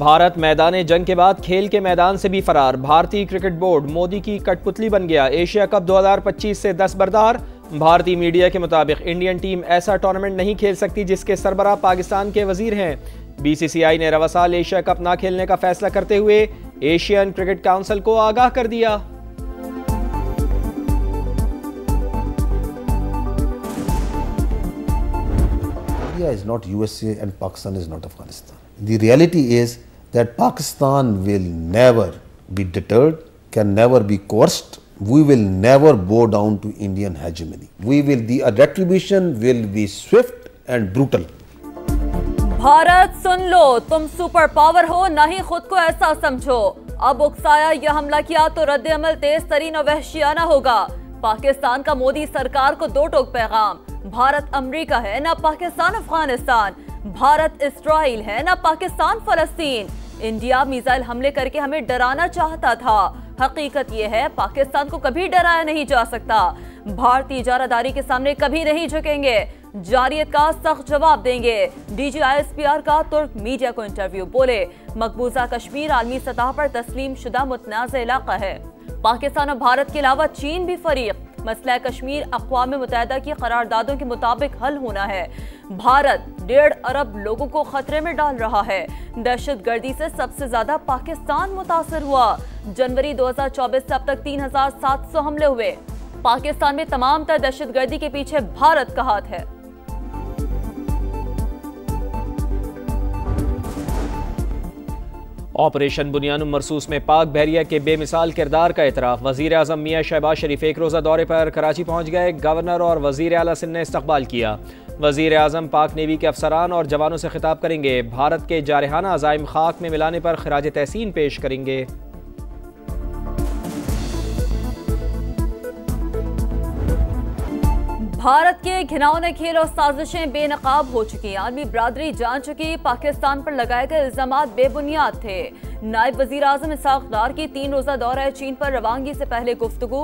भारत मैदान जंग के बाद खेल के मैदान से भी फरार। भारतीय क्रिकेट बोर्ड मोदी की कठपुतली बन गया। एशिया कप 2025 से दस्तबरदार। भारतीय मीडिया के मुताबिक इंडियन टीम ऐसा टूर्नामेंट नहीं खेल सकती जिसके सरबराह पाकिस्तान के वजीर हैं। बीसीसीआई ने रवा साल एशिया कप ना खेलने का फैसला करते हुए एशियन क्रिकेट काउंसिल को आगाह कर दिया। India is not USA and Pakistan is not Afghanistan. The reality is that Pakistan will never be deterred, can never be coerced. We will never bow down to Indian hegemony. The retribution will be swift and brutal. Bharat सुन लो, तुम super power हो, ना ही खुद को ऐसा समझो। अब उकसाया यह हमला किया तो रद्द अमल तेज तरीन और वहशियाना होगा। पाकिस्तान का मोदी सरकार को दो टोक पैगाम। भारत अमेरिका है, ना पाकिस्तान अफगानिस्तान। भारत इस्राइल है, ना पाकिस्तान फलस्तीन। इंडिया मिसाइल हमले करके हमें डराना चाहता था। हकीकत यह है पाकिस्तान को कभी डराया नहीं जा सकता। भारतीय इजारादारी के सामने कभी नहीं झुकेंगे। जारियत का सख्त जवाब देंगे। DGISPR का तुर्क मीडिया को इंटरव्यू। बोले, मकबूजा कश्मीर आलमी सतह पर तस्लीम शुदा मुतनाज़ इलाका है। पाकिस्तान और भारत के अलावा चीन भी फरीक। मसला कश्मीर अक़वाम मुत्तहिदा की करारदादों के मुताबिक हल होना है। भारत 1.5 अरब लोगों को खतरे में डाल रहा है। दहशतगर्दी से सबसे ज्यादा पाकिस्तान मुतासर हुआ। जनवरी 2024 से अब तक 3700 हमले हुए। पाकिस्तान में तमाम तर दहशतगर्दी के पीछे भारत का हाथ है। ऑपरेशन बुनियानुम मरसूस में पाक बहरिया के बेमिसाल किरदार का इतराफ। वजीर आजम मियां शहबाज शरीफ एक रोज़ा दौरे पर कराची पहुंच गए। गवर्नर और वजीर आला सिंध ने इस्तकबाल किया। वजीर आजम पाक नेवी के अफसरान और जवानों से खिताब करेंगे। भारत के जारहाना अज़ाइम खाक में मिलाने पर खराज तहसीन पेश करेंगे। भारत के घिनौने खेल और साजिशें बेनकाब हो चुकी। आलमी बरादरी जान चुकी पाकिस्तान पर लगाए गए इल्जामात बेबुनियाद थे। नायब वजीर आजम इसहाक डार की 3 रोज़ा दौरा चीन पर रवानगी से पहले गुफ्तगू।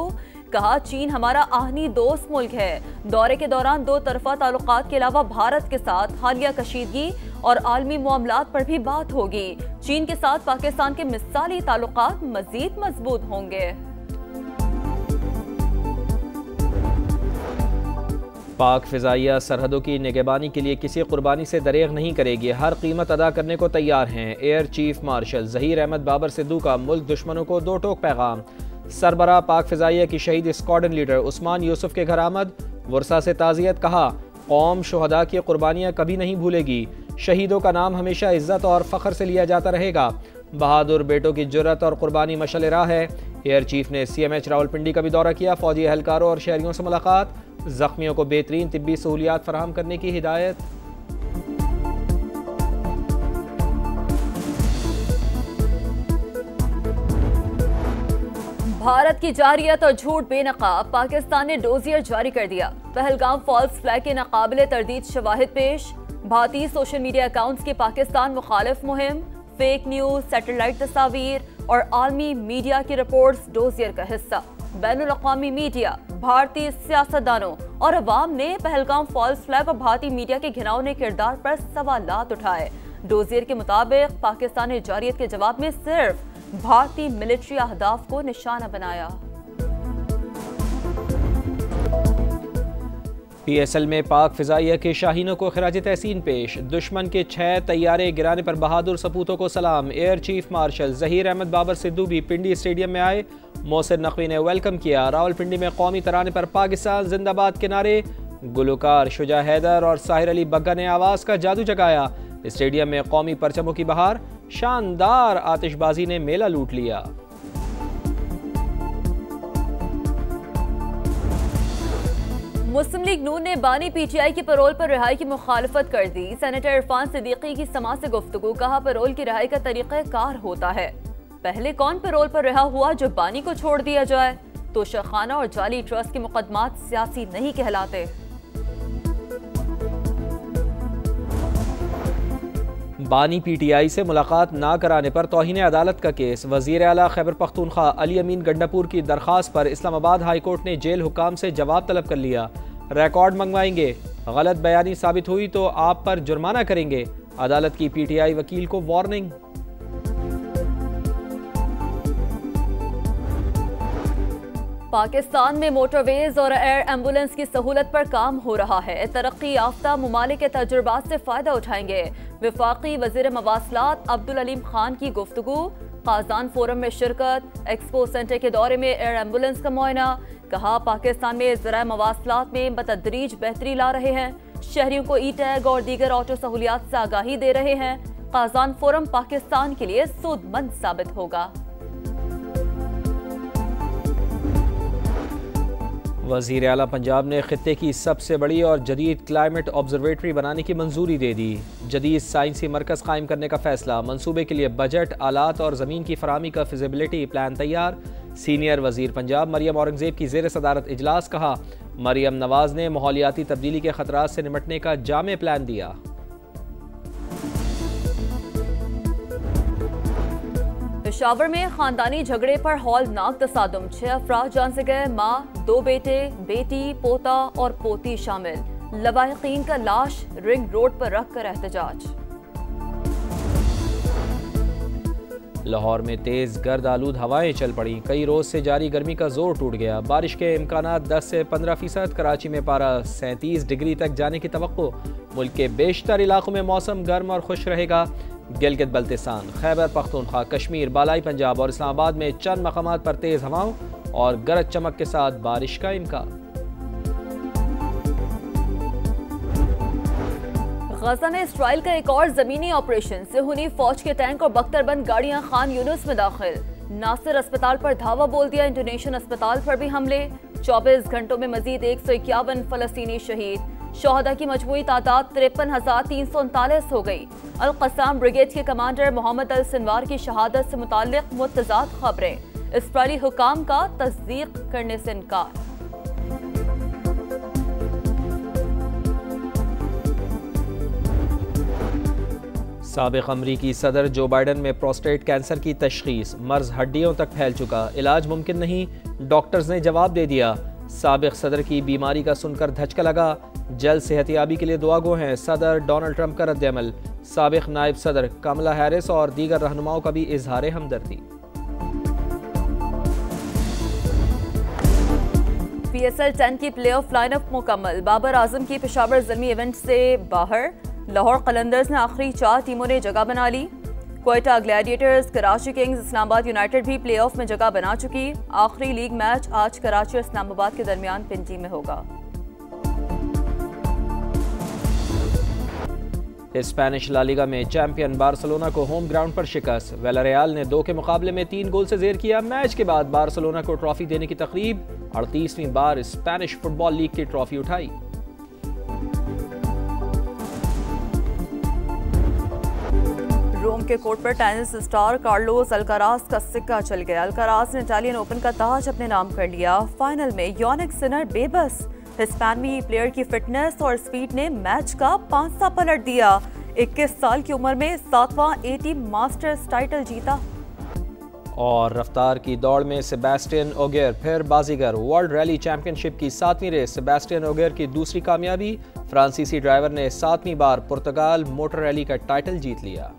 कहा, चीन हमारा आहनी दोस्त मुल्क है। दौरे के दौरान दो तरफा ताल्लुकात के अलावा भारत के साथ हालिया कशीदगी और आलमी मामलात पर भी बात होगी। चीन के साथ पाकिस्तान के मिसाली ताल्लुकात मजीद मजबूत होंगे। पाक फ़िज़ाइया सरहदों की निगहबानी के लिए किसी कुर्बानी से दरेग नहीं करेगी। हर कीमत अदा करने को तैयार हैं। Air chief marshal Zaheer Ahmed Babar Sidhu का मुल्क दुश्मनों को दो टोक पैगाम। सरबराह पाक फ़िज़ाइया की शहीद स्क्वाड्रन लीडर उस्मान यूसुफ के घर आमद। वर्सा से ताज़ियत। कहा, कौम शुहदा की कुर्बानियाँ कभी नहीं भूलेगी। शहीदों का नाम हमेशा इज्जत और फ़ख्र से लिया जाता रहेगा। बहादुर बेटों की जुर्रत और कुर्बानी मशल राह है। एयर चीफ ने CMH रावलपिंडी का भी दौरा किया। फौजी एहलकारों और शहरियों से मुलाकात। जख्मियों को बेहतरीन तिब्बी सहूलियात फराहम करने की हिदायत। भारत की जारियत और झूठ बेनकाब। पाकिस्तान ने डोजियर जारी कर दिया। पहलगाम फॉल्स फ्लैग के नाकाबिले तरदीद शवाहिद पेश। भारतीय सोशल मीडिया अकाउंट्स की पाकिस्तान मुखालिफ मुहिम, फेक न्यूज, सैटेलाइट तस्वीर और आलमी मीडिया की रिपोर्ट्स डोजियर का हिस्सा। बैनुल अक़वामी मीडिया, भारतीय सियासतदानों और अवाम ने पहलगाम फॉल्स फ्लैग और भारतीय मीडिया के घिनौने किरदार पर सवालात उठाए। डोजियर के मुताबिक पाकिस्तान ने जारियत के जवाब में सिर्फ भारतीय मिलिट्री अहदाफ को निशाना बनाया। PSL में पाक फ़िज़ाइया के शाहीनों को खराज तहसीन पेश। दुश्मन के 6 तैयारे गिराने पर बहादुर सपूतों को सलाम। Air chief marshal Zaheer Ahmed Babar Sidhu भी पिंडी स्टेडियम में आए। मोहसिन नकवी ने वेलकम किया। रावलपिंडी में कौमी तराने पर पाकिस्तान जिंदाबाद के नारे। गुलकार शुजा हैदर और साहिर अली बग्गा ने आवाज़ का जादू जगाया। स्टेडियम में कौमी परचमों की बहार। शानदार आतिशबाजी ने मेला लूट लिया। मुस्लिम लीग नून ने बानी PTI की पैरोल पर रिहाई की मुखालफत कर दी। सेनेटर इरफान सिद्दीकी की समा से गुफ्तगू। कहा, पैरोल की रिहाई का तरीक़ा कार होता है। पहले कौन पैरोल पर रिहा हुआ जो बानी को छोड़ दिया जाए? तोशाखाना और जाली ट्रस्ट के मुकदमात सियासी नहीं कहलाते। बानी PTI से मुलाकात ना कराने पर तौहीन अदालत का केस। वज़ीर आला खैबर पख्तूनख्वा अली अमीन गंडापुर की दरख्वास्त पर इस्लामाबाद हाई कोर्ट ने जेल हुकाम से जवाब तलब कर लिया। रिकॉर्ड मंगवाएंगे, गलत बयानी साबित हुई तो आप पर जुर्माना करेंगे। अदालत की PTI वकील को वार्निंग। पाकिस्तान में मोटरवेज और एयर एम्बुलेंस की सहूलत पर काम हो रहा है। तरक्की याफ्ता ममालिक के तजुर्बात से फायदा उठाएंगे। वफाकी वजीर मवासलात अब्दुल अलीम खान की गुफ्तगू। काजान फोरम में शिरकत। एक्सपो सेंटर के दौरे में एयर एम्बुलेंस का मुआयना। कहा पाकिस्तान में ज़राए मवासलात में बतदरीज बेहतरी ला रहे हैं। शहरियों को ई टैग और दीगर ऑटो सहूलियात से आगाही दे रहे हैं। काजान फोरम पाकिस्तान के लिए सूदमंद साबित होगा। वज़ीर आला पंजाब ने खित्ते की सबसे बड़ी और जदीद क्लाइमेट ऑब्जर्वेटरी बनाने की मंजूरी दे दी। जदीद साइंसी मरकज़ कायम करने का फैसला। मंसूबे के लिए बजट, आलात और ज़मीन की फराहमी का फिजिबिलिटी प्लान तैयार। सीनियर वज़ीर पंजाब मरियम औरंगज़ेब की ज़ेर सदारत इजलास। कहा मरियम नवाज ने माहौलियाती तब्दीली के खतरात से निपटने का जामे प्लान दिया। पेशावर में खानदानी झगड़े पर हौलनाक तसादुम। 6 अफराद जान से गए। माँ, 2 बेटे, बेटी, पोता और पोती शामिल। लवाहिकीन का लाश रिंग रोड पर रख कर एहतजाज। लाहौर में तेज गर्द आलूद हवाएं चल पड़ी। कई रोज से जारी गर्मी का जोर टूट गया। बारिश के इम्कानात 10 से 15%। कराची में पारा 37 डिग्री तक जाने की तवक्को। मुल्क के बेशतर इलाकों में मौसम गर्म और खुश रहेगा। गिलगित बल्तिस्तान, खैबर पख्तूनख्वा, कश्मीर, बालाई पंजाब और इस्लामाबाद में चंद मकामात पर तेज हवाओं और गरज चमक के साथ बारिश का इम्कान। गजा में इसराइल का एक और जमीनी ऑपरेशन। सिहूनी फौज के टैंक और बख्तरबंद गाड़ियां खान यूनुस में दाखिल। नासिर अस्पताल पर धावा बोल दिया। इंडोनेशियन अस्पताल पर भी हमले। 24 घंटों में मजीद 151 फलस्तीनी शहीद। शोहदा की मजमूई तादाद 53,339 हो गई। अल कसाम ब्रिगेड के कमांडर मोहम्मद अल सिनवार की शहादत से मुताल्लिक मुतज़ाद खबरें। इसराइली हुकाम का तस्दीक करने से इनकार। साबिक अमरीकी सदर जो बाइडन में प्रोस्टेट कैंसर की तशखीस। मर्ज हड्डियों तक फैल चुका। इलाज मुमकिन नहीं, डॉक्टर्स ने जवाब दे दिया। साबिक सदर की बीमारी का सुनकर धचका लगा। जल्द सेहतियाबी के लिए दुआ गो हैं। सदर डोनाल्ड ट्रंप का रद्द-ए-अमल। साबिक नायब सदर कमला हैरिस और दीगर रहनुमाओं का भी इजहार हमदर्दी। PSL 10 की प्लेऑफ लाइनअप मुकम्मल। बाबर आजम की पेशावर ज़मी इवेंट से बाहर। लाहौर कलंदर्स में आखिरी 4 टीमों ने जगह बना ली। Quetta Gladiators, Karachi Kings, Islamabad United भी प्लेऑफ में जगह बना चुकी। आखिरी लीग मैच आज कराची और इस्लामाबाद के दरमियान पिंडी में होगा। स्पेनिश ला लीगा में चैंपियन बार्सिलोना को होम ग्राउंड पर शिकस्त। विलारियल ने 2 के मुकाबले में 3 गोल से जेर किया। मैच के बाद बार्सिलोना को ट्रॉफी देने की तकरीब। 38वीं बार स्पेनिश फुटबॉल लीग की ट्रॉफी उठाई। रोम के कोर्ट पर टेनिस स्टार कार्लोस अल्काराज का सिक्का चल गया। अल्काराज ने इटालियन ओपन का ताज अपने नाम कर लिया। फाइनल में यानिक सिनर बेबस। हिस्पैनवी प्लेयर की फिटनेस और स्पीड ने मैच का पांसा पलट दिया। 21 साल की उम्र में 7वां ATP मास्टर्स टाइटल जीता। और रफ्तार की दौड़ में सेबेस्टियन ओगियर फिर बाजीगर। वर्ल्ड रैली चैंपियनशिप की 7वीं रेस। सेबेस्टियन ओगियर की दूसरी कामयाबी। फ्रांसीसी ड्राइवर ने 7वीं बार पुर्तगाल मोटर रैली का टाइटल जीत लिया।